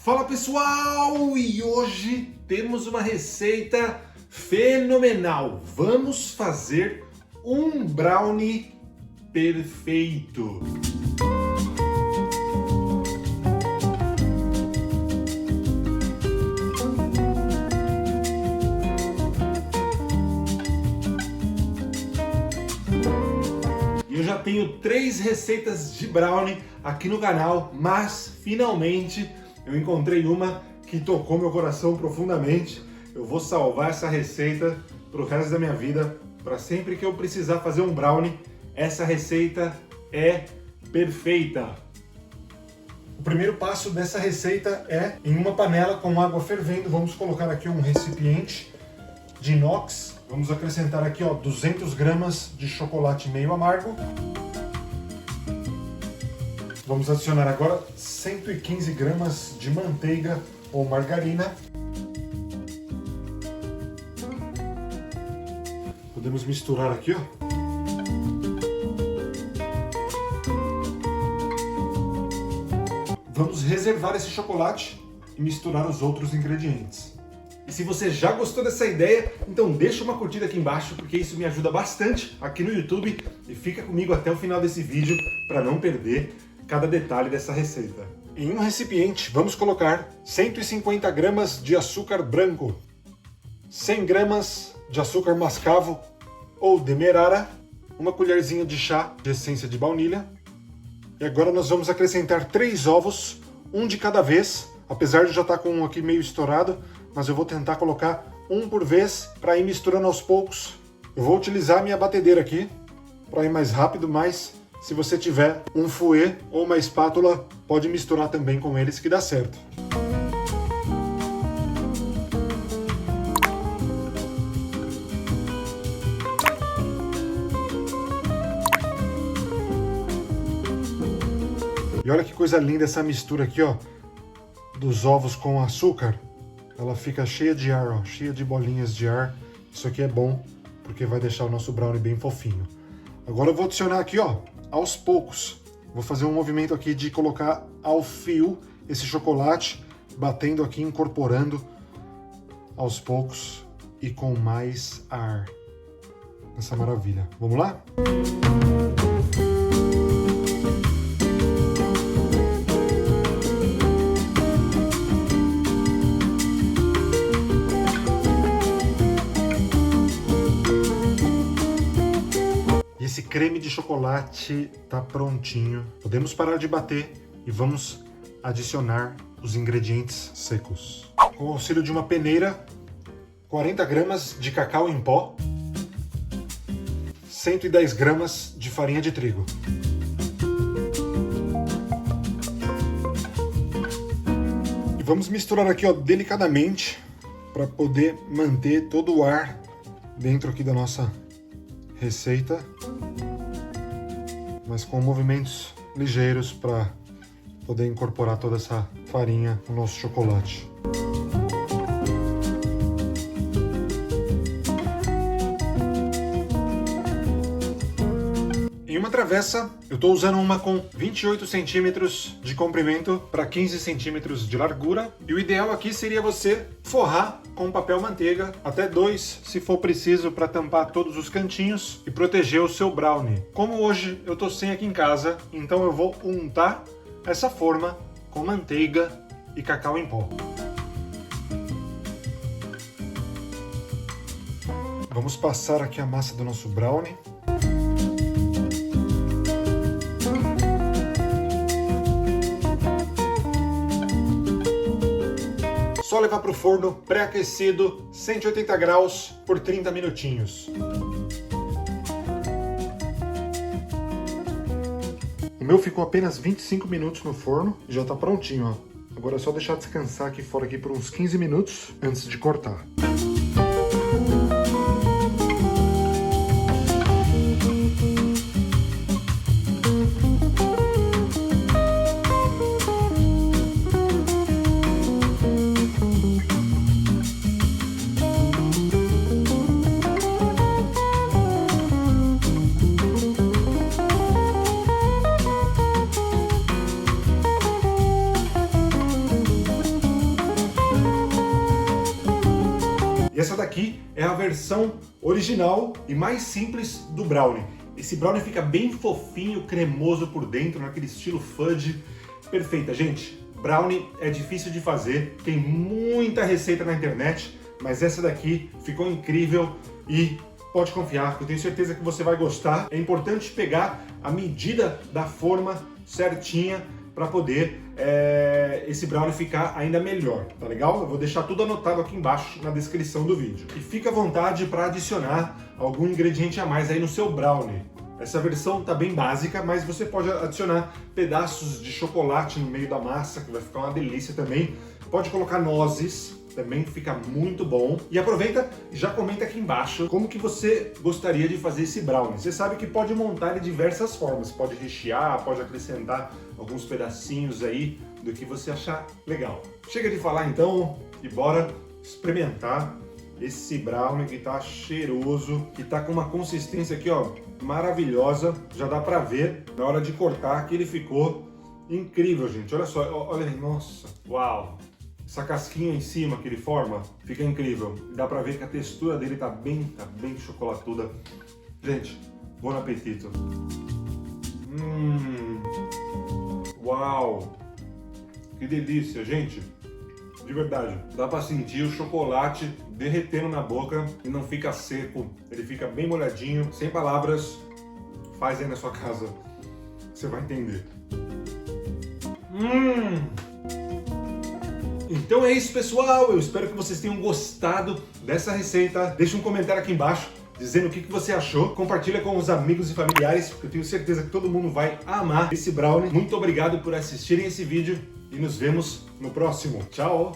Fala pessoal, e hoje temos uma receita fenomenal. Vamos fazer um brownie perfeito. Eu já tenho 3 receitas de brownie aqui no canal, mas finalmente eu encontrei uma que tocou meu coração profundamente. Eu vou salvar essa receita para o resto da minha vida, para sempre que eu precisar fazer um brownie, essa receita é perfeita. O primeiro passo dessa receita é, em uma panela com água fervendo, vamos colocar aqui um recipiente de inox. Vamos acrescentar aqui 200 gramas de chocolate meio amargo. Vamos adicionar agora 115 gramas de manteiga ou margarina. Podemos misturar aqui, Vamos reservar esse chocolate e misturar os outros ingredientes. E se você já gostou dessa ideia, então deixa uma curtida aqui embaixo, porque isso me ajuda bastante aqui no YouTube, e fica comigo até o final desse vídeo para não perder cada detalhe dessa receita. Em um recipiente, vamos colocar 150 gramas de açúcar branco, 100 gramas de açúcar mascavo ou demerara, uma colherzinha de chá de essência de baunilha. E agora nós vamos acrescentar 3 ovos, um de cada vez, apesar de já estar com um aqui meio estourado, mas eu vou tentar colocar um por vez para ir misturando aos poucos. Eu vou utilizar a minha batedeira aqui para ir mais rápido, mas se você tiver um fouet ou uma espátula, pode misturar também com eles que dá certo. E olha que coisa linda essa mistura aqui, dos ovos com açúcar. Ela fica cheia de ar, cheia de bolinhas de ar. Isso aqui é bom, porque vai deixar o nosso brownie bem fofinho. Agora eu vou adicionar aqui, aos poucos. Vou fazer um movimento aqui de colocar ao fio esse chocolate, batendo aqui, incorporando aos poucos e com mais ar. Essa maravilha. Vamos lá? Esse creme de chocolate tá prontinho. Podemos parar de bater e vamos adicionar os ingredientes secos. Com o auxílio de uma peneira, 40 gramas de cacau em pó, 110 gramas de farinha de trigo. E vamos misturar aqui, delicadamente, para poder manter todo o ar dentro aqui da nossa receita, mas com movimentos ligeiros para poder incorporar toda essa farinha no nosso chocolate. Em uma travessa, eu estou usando uma com 28 centímetros de comprimento para 15 centímetros de largura. E o ideal aqui seria você forrar com papel manteiga, até 2 se for preciso, para tampar todos os cantinhos e proteger o seu brownie. Como hoje eu estou sem aqui em casa, então eu vou untar essa forma com manteiga e cacau em pó. Vamos passar aqui a massa do nosso brownie. Só levar para o forno pré-aquecido, 180 graus, por 30 minutinhos. O meu ficou apenas 25 minutos no forno e já está prontinho, Agora é só deixar descansar aqui fora por uns 15 minutos antes de cortar. essa daqui é a versão original e mais simples do brownie. Esse brownie fica bem fofinho, cremoso por dentro, naquele estilo fudge. Perfeita, gente. Brownie é difícil de fazer, tem muita receita na internet, mas essa daqui ficou incrível e pode confiar, que eu tenho certeza que você vai gostar. É importante pegar a medida da forma certinha para poder esse brownie ficar ainda melhor, tá legal? Eu vou deixar tudo anotado aqui embaixo na descrição do vídeo. E fica à vontade para adicionar algum ingrediente a mais aí no seu brownie. Essa versão tá bem básica, mas você pode adicionar pedaços de chocolate no meio da massa, que vai ficar uma delícia também. Pode colocar nozes, também fica muito bom. E aproveita e já comenta aqui embaixo como que você gostaria de fazer esse brownie. Você sabe que pode montar de diversas formas, pode rechear, pode acrescentar alguns pedacinhos aí do que você achar legal. Chega de falar então e bora experimentar esse brownie que tá cheiroso, que tá com uma consistência aqui, ó, maravilhosa. Já dá pra ver na hora de cortar que ele ficou incrível, gente. Olha só, olha aí, nossa, uau! Essa casquinha em cima que ele forma fica incrível. Dá pra ver que a textura dele tá bem chocolatuda. Gente, bom apetite. Uau! Que delícia, gente. De verdade, dá pra sentir o chocolate derretendo na boca e não fica seco. Ele fica bem molhadinho, sem palavras. Faz aí na sua casa, você vai entender. Então é isso, pessoal. Eu espero que vocês tenham gostado dessa receita. Deixa um comentário aqui embaixo dizendo o que você achou. Compartilha com os amigos e familiares, porque eu tenho certeza que todo mundo vai amar esse brownie. Muito obrigado por assistirem esse vídeo e nos vemos no próximo. Tchau!